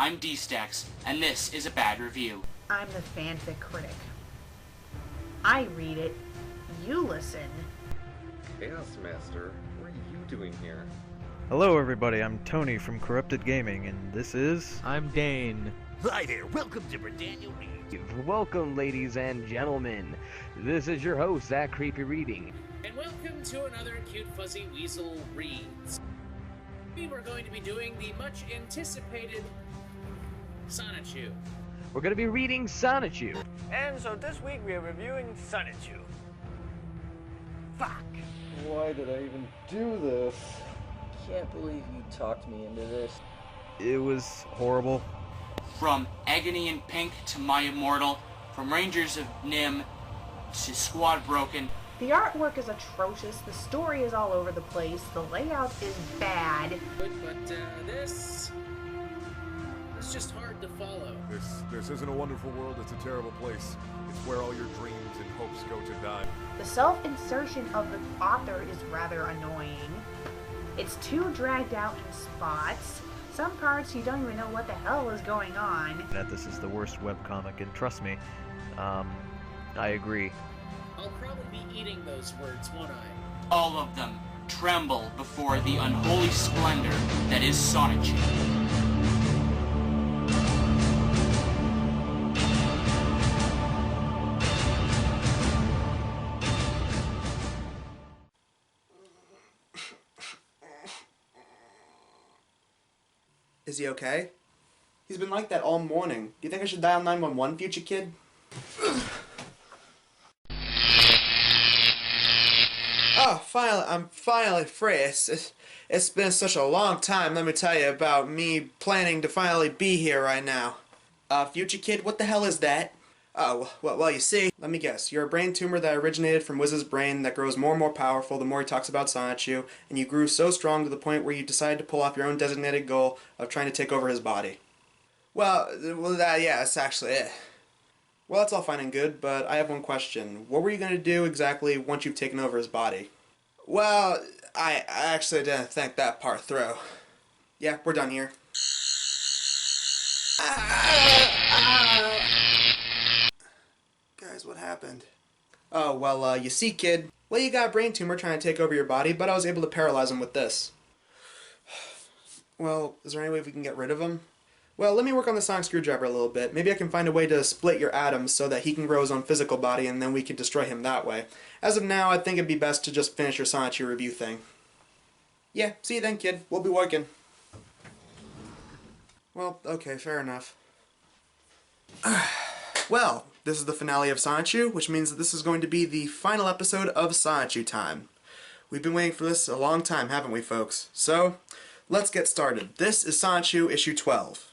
I'm D-Stacks, and this is a bad review. I'm the fanfic critic. I read it, you listen. Chaos Master, what are you doing here? Hello everybody, I'm Tony from Corrupted Gaming, and this is... I'm Dane. Hi there, welcome to Daniel Reads. Welcome, ladies and gentlemen. This is your host, Zach Creepy Reading. And welcome to another Cute Fuzzy Weasel Reads. We were going to be doing the much anticipated Sonichu. We're going to be reading Sonichu. And so this week we are reviewing Sonichu. Fuck! Why did I even do this? Can't believe you talked me into this. It was horrible. From Agony in Pink to My Immortal, from Rangers of Nim to Squad Broken. The artwork is atrocious, the story is all over the place, the layout is bad. But this is just hard to follow. This isn't a wonderful world, it's a terrible place. It's where all your dreams and hopes go to die. The self-insertion of the author is rather annoying. It's too dragged out in spots. Some parts you don't even know what the hell is going on. That this is the worst webcomic, and trust me, I agree. I'll probably be eating those words, won't I? All of them tremble before the unholy splendor that is Sonichu. Is he okay? He's been like that all morning. Do you think I should dial 911, future kid? Oh, I'm finally free. It's been such a long time, let me tell you, about me planning to finally be here right now. Future kid, what the hell is that? Oh, well, you see, let me guess. You're a brain tumor that originated from Wiz's brain that grows more and more powerful the more he talks about Sonichu, and you grew so strong to the point where you decided to pull off your own designated goal of trying to take over his body. Yeah, that's actually it. Well, that's all fine and good, but I have one question. What were you going to do exactly once you've taken over his body? Well, I actually didn't think that part through. Yeah, we're done here. Guys, what happened? Oh, well, you see, kid. Well, you got a brain tumor trying to take over your body, but I was able to paralyze him with this. Well, is there any way we can get rid of him? Well, let me work on the sonic screwdriver a little bit. Maybe I can find a way to split your atoms so that he can grow his own physical body and then we can destroy him that way. As of now, I think it'd be best to just finish your Sonichu review thing. Yeah, see you then, kid. We'll be working. Well, okay, fair enough. Well, this is the finale of Sonichu, which means that this is going to be the final episode of Sonichu time. We've been waiting for this a long time, haven't we, folks? So, let's get started. This is Sonichu issue 12.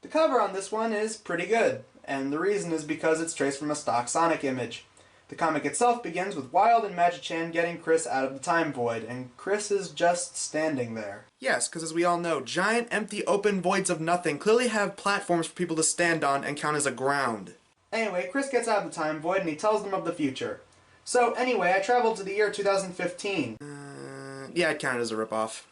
The cover on this one is pretty good, and the reason is because it's traced from a stock Sonic image. The comic itself begins with Wild and Magi-Chan getting Chris out of the time void, and Chris is just standing there. Yes, because as we all know, giant, empty, open voids of nothing clearly have platforms for people to stand on and count as a ground. Anyway, Chris gets out of the time void and he tells them of the future. So anyway, I traveled to the year 2015. Yeah, I'd count it as a ripoff.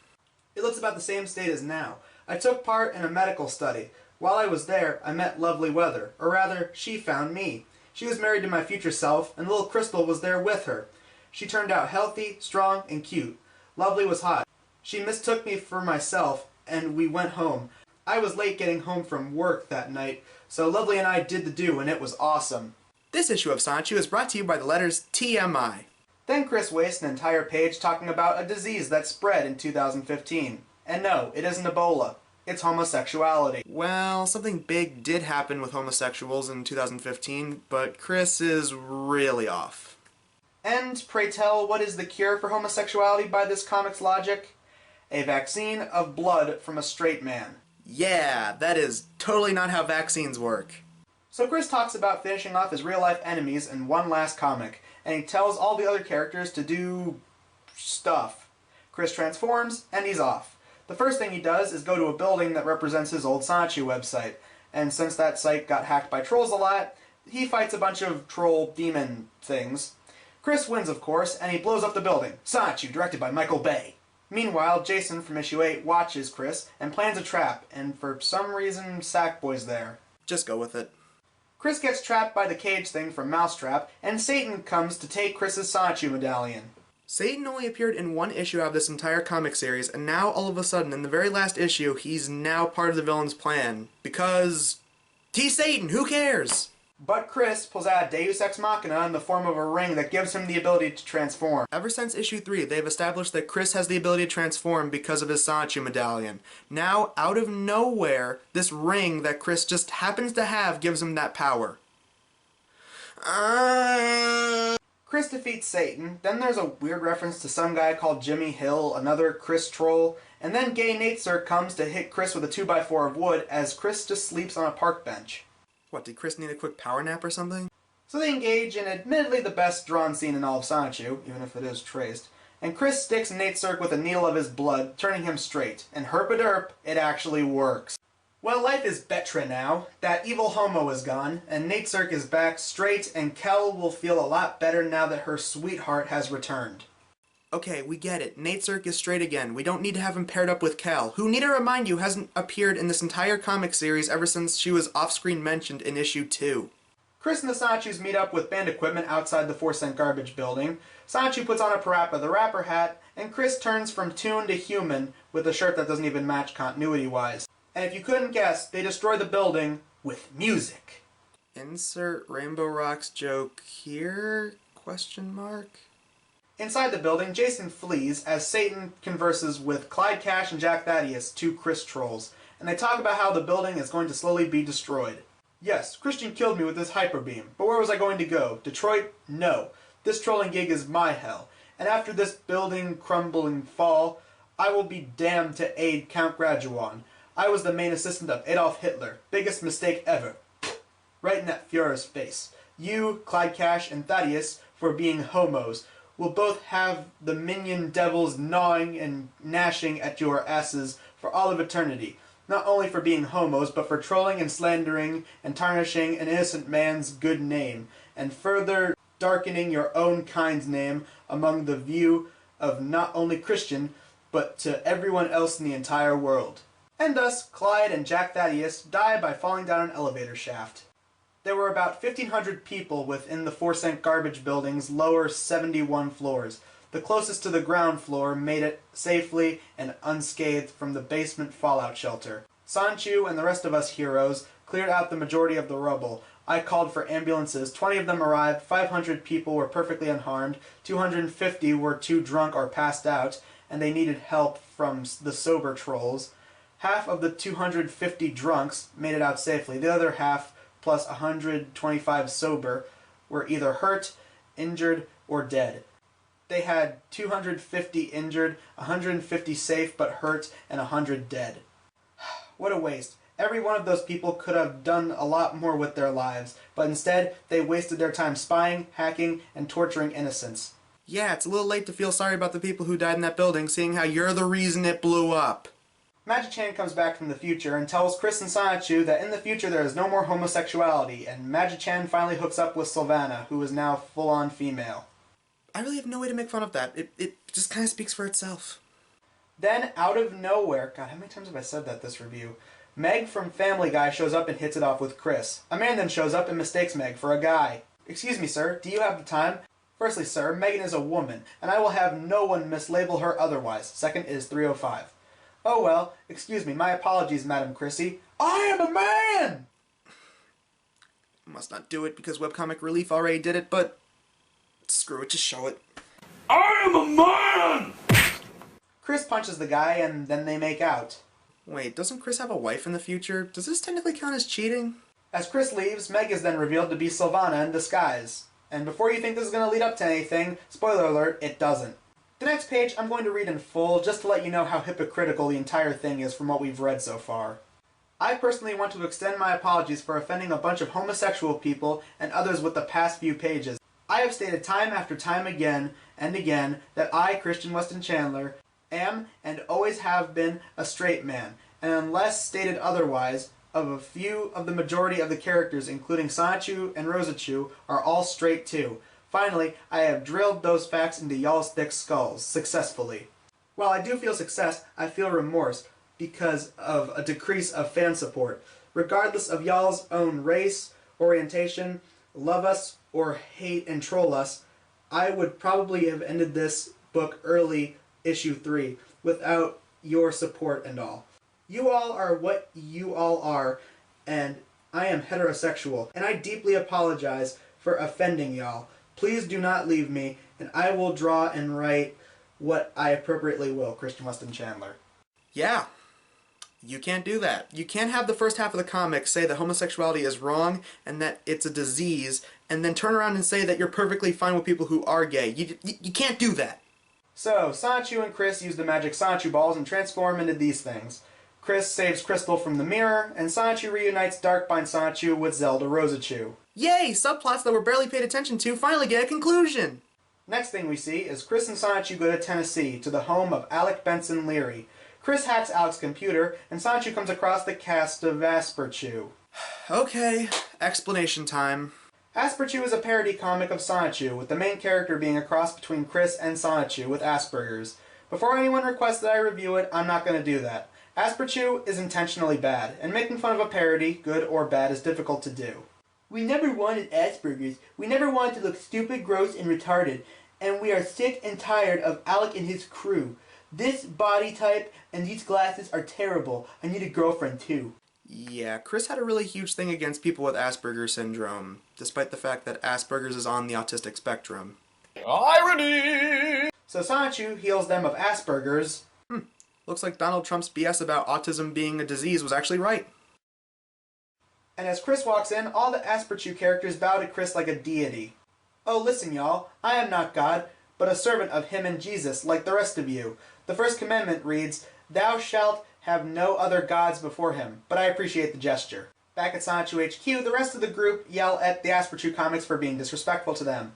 It looks about the same state as now. I took part in a medical study. While I was there, I met Lovely Weather, or rather, she found me. She was married to my future self, and little Crystal was there with her. She turned out healthy, strong, and cute. Lovely was hot. She mistook me for myself, and we went home. I was late getting home from work that night, so Lovely and I did the do, and it was awesome. This issue of Sonichu is brought to you by the letters TMI. Then Chris wastes an entire page talking about a disease that spread in 2015. And no, it isn't Ebola. It's homosexuality. Well, something big did happen with homosexuals in 2015, but Chris is really off. And, pray tell, what is the cure for homosexuality by this comic's logic? A vaccine of blood from a straight man. Yeah, that is totally not how vaccines work. So Chris talks about finishing off his real-life enemies in one last comic, and he tells all the other characters to do stuff. Chris transforms, and he's off. The first thing he does is go to a building that represents his old Sonichu website, and since that site got hacked by trolls a lot, he fights a bunch of troll demon things. Chris wins, of course, and he blows up the building. Sonichu, directed by Michael Bay. Meanwhile, Jason from issue 8 watches Chris and plans a trap, and for some reason, Sackboy's there. Just go with it. Chris gets trapped by the cage thing from Mousetrap, and Satan comes to take Chris's Sonichu medallion. Satan only appeared in one issue out of this entire comic series, and now all of a sudden, in the very last issue, he's now part of the villain's plan. Because he's Satan, who cares? But Chris pulls out a Deus Ex Machina in the form of a ring that gives him the ability to transform. Ever since issue 3, they've established that Chris has the ability to transform because of his Sonichu medallion. Now, out of nowhere, this ring that Chris just happens to have gives him that power. Chris defeats Satan, then there's a weird reference to some guy called Jimmy Hill, another Chris troll, and then Gay Nateser comes to hit Chris with a 2x4 of wood as Chris just sleeps on a park bench. What, did Chris need a quick power nap or something? So they engage in admittedly the best drawn scene in all of Sonichu, even if it is traced, and Chris sticks Nateser with a needle of his blood, turning him straight, and herp-a-derp, it actually works. Well, life is better now. That evil homo is gone, and Nateser is back straight, and Kel will feel a lot better now that her sweetheart has returned. Okay, we get it. Nateser is straight again. We don't need to have him paired up with Kel, who, need to remind you, hasn't appeared in this entire comic series ever since she was off-screen mentioned in issue 2. Chris and the Sonichus meet up with band equipment outside the 4-cent garbage building. Sonichu puts on a Parappa the Rapper hat, and Chris turns from Toon to human with a shirt that doesn't even match continuity-wise. And if you couldn't guess, they destroy the building with music. Insert Rainbow Rocks joke here? Question mark? Inside the building, Jason flees as Satan converses with Clyde Cash and Jack Thaddeus, two Chris trolls, and they talk about how the building is going to slowly be destroyed. Yes, Christian killed me with his hyper beam, but where was I going to go? Detroit? No. This trolling gig is my hell, and after this building crumbling fall, I will be damned to aid Count Graduan. I was the main assistant of Adolf Hitler. Biggest mistake ever. Right in that Fuhrer's face. You, Clyde Cash, and Thaddeus, for being homos, will both have the minion devils gnawing and gnashing at your asses for all of eternity. Not only for being homos, but for trolling and slandering and tarnishing an innocent man's good name, and further darkening your own kind's name among the view of not only Christian, but to everyone else in the entire world. And thus, Clyde and Jack Thaddeus die by falling down an elevator shaft. There were about 1,500 people within the 4-cent garbage building's lower 71 floors. The closest to the ground floor made it safely and unscathed from the basement fallout shelter. Sonichu and the rest of us heroes cleared out the majority of the rubble. I called for ambulances. 20 of them arrived. 500 people were perfectly unharmed. 250 were too drunk or passed out, and they needed help from the sober trolls. Half of the 250 drunks made it out safely. The other half, plus 125 sober, were either hurt, injured, or dead. They had 250 injured, 150 safe but hurt, and 100 dead. What a waste. Every one of those people could have done a lot more with their lives, but instead they wasted their time spying, hacking, and torturing innocents. Yeah, it's a little late to feel sorry about the people who died in that building, seeing how you're the reason it blew up. Magi-Chan comes back from the future and tells Chris and Sonichu that in the future there is no more homosexuality, and Magi-Chan finally hooks up with Sylvana, who is now full-on female. I really have no way to make fun of that. It just kind of speaks for itself. Then, out of nowhere, God, how many times have I said that this review? Meg from Family Guy shows up and hits it off with Chris. A man then shows up and mistakes Meg for a guy. Excuse me, sir, do you have the time? Firstly, sir, Megan is a woman, and I will have no one mislabel her otherwise. Second is 305. Oh well, excuse me, my apologies, Madam Chrissy. I am a man! Must not do it because Webcomic Relief already did it, but screw it, just show it. I am a man! Chris punches the guy and then they make out. Wait, doesn't Chris have a wife in the future? Does this technically count as cheating? As Chris leaves, Meg is then revealed to be Sylvana in disguise. And before you think this is going to lead up to anything, spoiler alert, it doesn't. The next page I'm going to read in full just to let you know how hypocritical the entire thing is from what we've read so far. I personally want to extend my apologies for offending a bunch of homosexual people and others with the past few pages. I have stated time after time again and again that I, Christian Weston Chandler, am and always have been a straight man, and unless stated otherwise, of a few of the majority of the characters, including Sonichu and Rosachu, are all straight too. Finally, I have drilled those facts into y'all's thick skulls, successfully. While I do feel success, I feel remorse because of a decrease of fan support. Regardless of y'all's own race, orientation, love us, or hate and troll us, I would probably have ended this book early, issue 3, without your support and all. You all are what you all are, and I am heterosexual, and I deeply apologize for offending y'all. Please do not leave me, and I will draw and write what I appropriately will. Christian Weston Chandler. Yeah. You can't do that. You can't have the first half of the comic say that homosexuality is wrong and that it's a disease, and then turn around and say that you're perfectly fine with people who are gay. You can't do that. So, Sonichu and Chris use the magic Sonichu balls and transform into these things. Chris saves Crystal from the mirror, and Sonichu reunites Darkbind Sonichu with Zelda Rosachu. Yay! Subplots that were barely paid attention to finally get a conclusion! Next thing we see is Chris and Sonichu go to Tennessee, to the home of Alec Benson Leary. Chris hacks Alec's computer, and Sonichu comes across the cast of Asperchu. Okay, explanation time. Asperchu is a parody comic of Sonichu, with the main character being a cross between Chris and Sonichu with Asperger's. Before anyone requests that I review it, I'm not going to do that. Asperchu is intentionally bad, and making fun of a parody, good or bad, is difficult to do. We never wanted Asperger's. We never wanted to look stupid, gross, and retarded, and we are sick and tired of Alec and his crew. This body type and these glasses are terrible. I need a girlfriend too. Yeah, Chris had a really huge thing against people with Asperger's syndrome, despite the fact that Asperger's is on the autistic spectrum. Irony! So Sonichu heals them of Asperger's. Looks like Donald Trump's BS about autism being a disease was actually right. And as Chris walks in, all the Asperchu characters bow to Chris like a deity. Oh, listen, y'all. I am not God, but a servant of him and Jesus, like the rest of you. The first commandment reads, "Thou shalt have no other gods before him," but I appreciate the gesture. Back at Sonichu HQ, the rest of the group yell at the Asperchu comics for being disrespectful to them.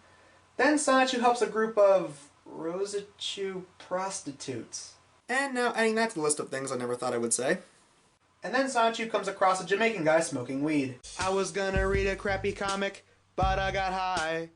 Then Sonichu helps a group of Rosachu prostitutes. And now adding that to the list of things I never thought I would say. And then Sonichu comes across a Jamaican guy smoking weed. I was gonna read a crappy comic, but I got high.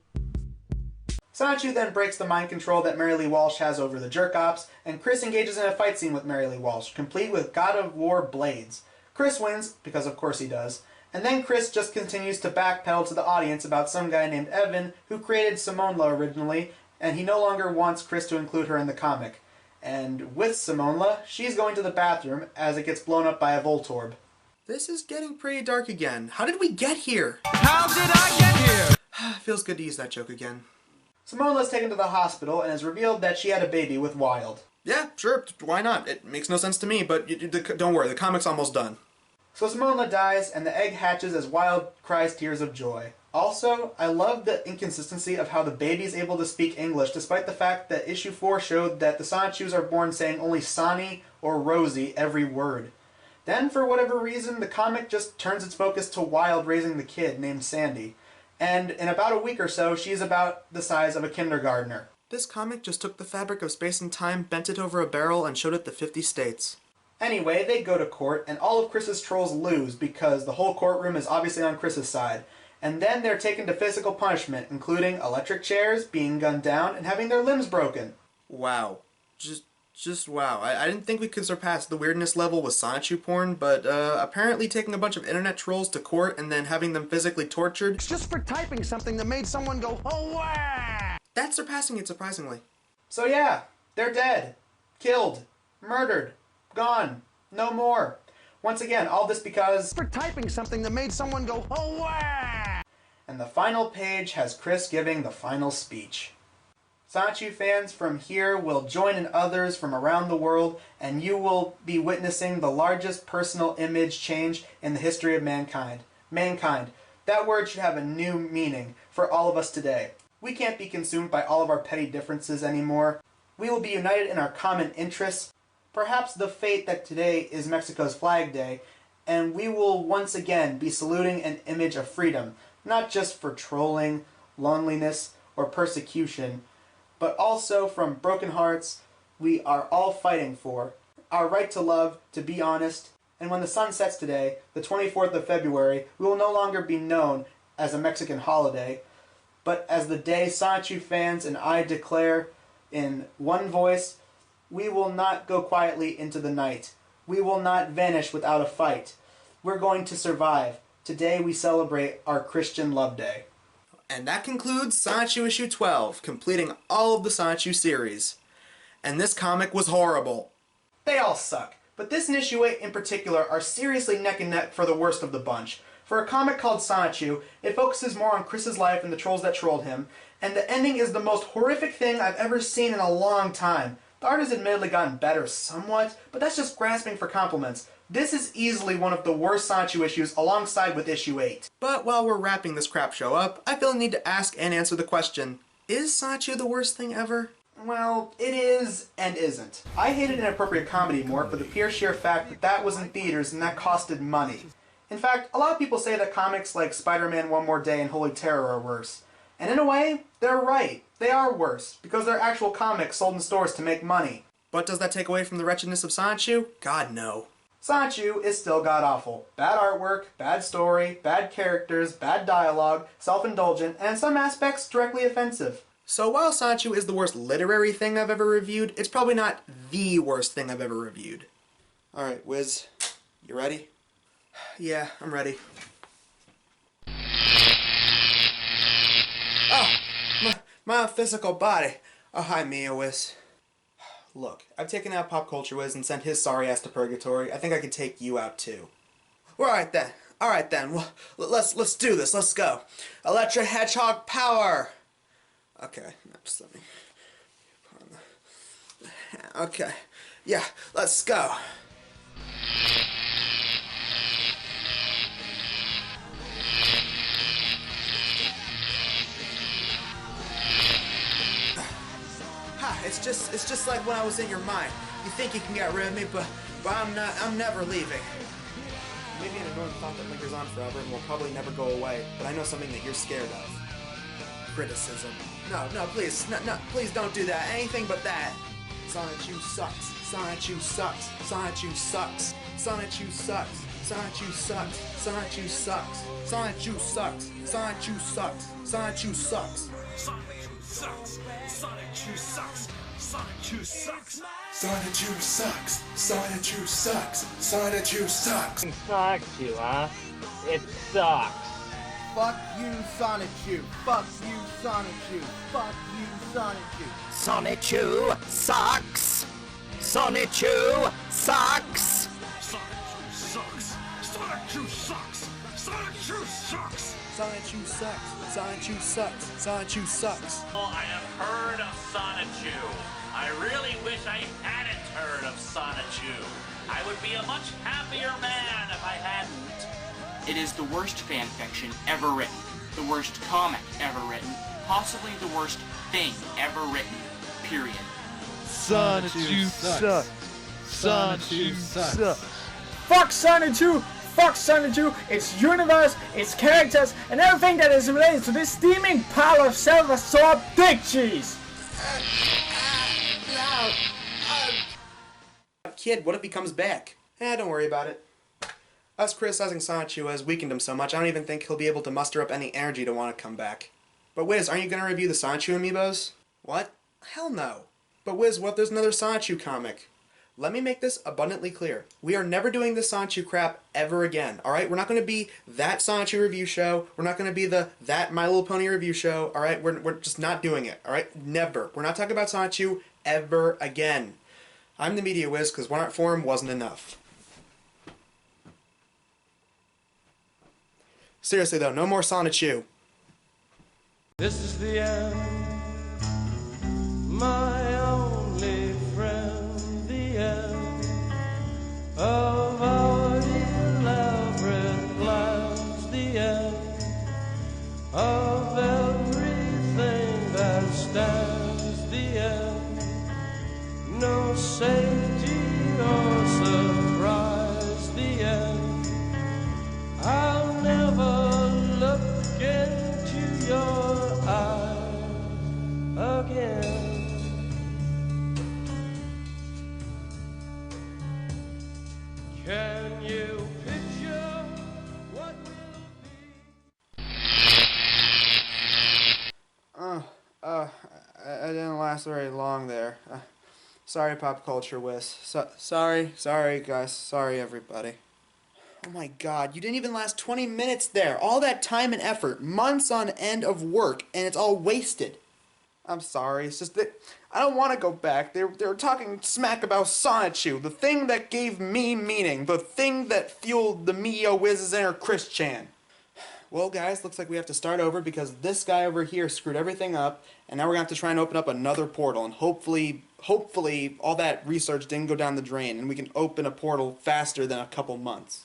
Sonichu then breaks the mind control that Mary Lee Walsh has over the jerk-ops, and Chris engages in a fight scene with Mary Lee Walsh, complete with God of War blades. Chris wins, because of course he does, and then Chris just continues to backpedal to the audience about some guy named Evan who created Simonla originally, and he no longer wants Chris to include her in the comic. And with Simonla, she's going to the bathroom as it gets blown up by a Voltorb. This is getting pretty dark again. How did we get here? How did I get here? Feels good to use that joke again. Simonla's taken to the hospital and it's revealed that she had a baby with Wild. Yeah, sure, why not? It makes no sense to me, but don't worry, the comic's almost done. So Simonla dies and the egg hatches as Wild cries tears of joy. Also, I love the inconsistency of how the baby is able to speak English despite the fact that issue 4 showed that the Sonichus are born saying only Sonny or Rosie every word. Then, for whatever reason, the comic just turns its focus to Wild raising the kid named Sandy. And in about a week or so, she's about the size of a kindergartner. This comic just took the fabric of space and time, bent it over a barrel, and showed it to 50 states. Anyway, they go to court, and all of Chris's trolls lose because the whole courtroom is obviously on Chris's side. And then they're taken to physical punishment, including electric chairs, being gunned down, and having their limbs broken. Wow. Just wow. I didn't think we could surpass the weirdness level with Sonichu porn, but apparently taking a bunch of internet trolls to court and then having them physically tortured... Just for typing something that made someone go, oh wow! That's surpassing it, surprisingly. So yeah, they're dead. Killed. Murdered. Gone. No more. Once again, all this because... For typing something that made someone go, oh wow! And the final page has Chris giving the final speech. Sonichu fans from here will join in others from around the world, and you will be witnessing the largest personal image change in the history of mankind. Mankind. That word should have a new meaning for all of us today. We can't be consumed by all of our petty differences anymore. We will be united in our common interests. Perhaps the fate that today is Mexico's Flag Day, and we will once again be saluting an image of freedom, not just for trolling, loneliness, or persecution, but also from broken hearts we are all fighting for. Our right to love, to be honest, and when the sun sets today, the 24th of February, we will no longer be known as a Mexican holiday, but as the day Sonichu fans and I declare in one voice, We will not go quietly into the night. We will not vanish without a fight. We're going to survive. Today we celebrate our Christian Love Day. And that concludes Sonichu issue 12, completing all of the Sonichu series. And this comic was horrible. They all suck, but this and issue 8 in particular are seriously neck and neck for the worst of the bunch. For a comic called Sonichu, it focuses more on Chris's life and the trolls that trolled him, and the ending is the most horrific thing I've ever seen in a long time. The art has admittedly gotten better somewhat, but that's just grasping for compliments. This is easily one of the worst Sonichu issues alongside with issue 8. But while we're wrapping this crap show up, I feel the need to ask and answer the question, is Sonichu the worst thing ever? Well, it is and isn't. I hated Inappropriate Comedy more for the pure sheer fact that that was in theaters and that costed money. In fact, a lot of people say that comics like Spider-Man One More Day and Holy Terror are worse. And in a way, they're right. They are worse, because they're actual comics sold in stores to make money. But does that take away from the wretchedness of Sonichu? God, no. Sonichu is still god-awful. Bad artwork, bad story, bad characters, bad dialogue, self-indulgent, and in some aspects directly offensive. So while Sonichu is the worst literary thing I've ever reviewed, it's probably not the worst thing I've ever reviewed. Alright, Wiz, you ready? Yeah, I'm ready. Oh, my physical body. Oh, hi, Mia Wiz. Look, I've taken out Pop Culture Wiz and sent his sorry ass to purgatory. I think I can take you out too. Alright then. Well, let's do this. Let's go. Electric Hedgehog power. Okay, just let me put on the... Okay. Yeah, let's go. It's just like when I was in your mind. You think you can get rid of me, but I'm never leaving. Maybe an annoying thought that lingers on forever and will probably never go away, but I know something that you're scared of. Criticism. No, please don't do that. Anything but that. Sonichu sucks. Sonichu sucks. Sonichu sucks. Sonichu sucks. Sonichu sucks. Sonichu sucks. Sonichu sucks. Sonichu sucks. Sonichu sucks. Sonichu sucks. Sonichu sucks. Sonichu sucks. Sonichu sucks. Sonichu sucks. Sonichu sucks. Sonichu, huh? It sucks. Fuck you, Sonichu. Fuck you, Sonichu. Fuck you, Sonichu. Sonichu sucks. Sonichu sucks. Sonichu sucks. Sonichu sucks. Sonichu sucks. Sonichu sucks. Sonichu sucks. Sonichu sucks. Oh, I have heard of Sonichu. I really wish I hadn't heard of Sonichu. I would be a much happier man if I hadn't. It is the worst fanfiction ever written, the worst comic ever written, possibly the worst thing ever written, period. Sonichu sucks. Sonichu sucks. Fuck Sonichu! Fuck Sonichu, its universe, its characters, and everything that is related to this steaming pile of self-absorbed dick cheese! Kid, what if he comes back? Don't worry about it. Us criticizing Sonichu has weakened him so much I don't even think he'll be able to muster up any energy to want to come back. But Wiz, aren't you going to review the Sonichu amiibos? What? Hell no. But Wiz, what if there's another Sonichu comic? Let me make this abundantly clear. We are never doing this Sonichu crap ever again, alright? We're not going to be that Sonichu review show. We're not going to be that My Little Pony review show, alright? We're just not doing it, alright? Never. We're not talking about Sonichu ever again. I'm the Media Wiz because One Art Forum wasn't enough. Seriously though, no more Sonichu. This is the end, my only friend, the end of our elaborate plans, the end of everything that stands, the end, no safety or surprise, the end, I'll never look into your eyes again. Can you picture what will be? I didn't last very long there. Sorry, Pop Culture Whiz. Sorry, guys. Sorry, everybody. Oh my god, you didn't even last 20 minutes there. All that time and effort, months on end of work, and it's all wasted. I'm sorry, it's just that I don't want to go back. They were talking smack about Sonichu, the thing that gave me meaning, the thing that fueled the Mio Wiz's inner Chris Chan. Well, guys, looks like we have to start over because this guy over here screwed everything up, and now we're going to have to try and open up another portal, and hopefully all that research didn't go down the drain, and we can open a portal faster than a couple months.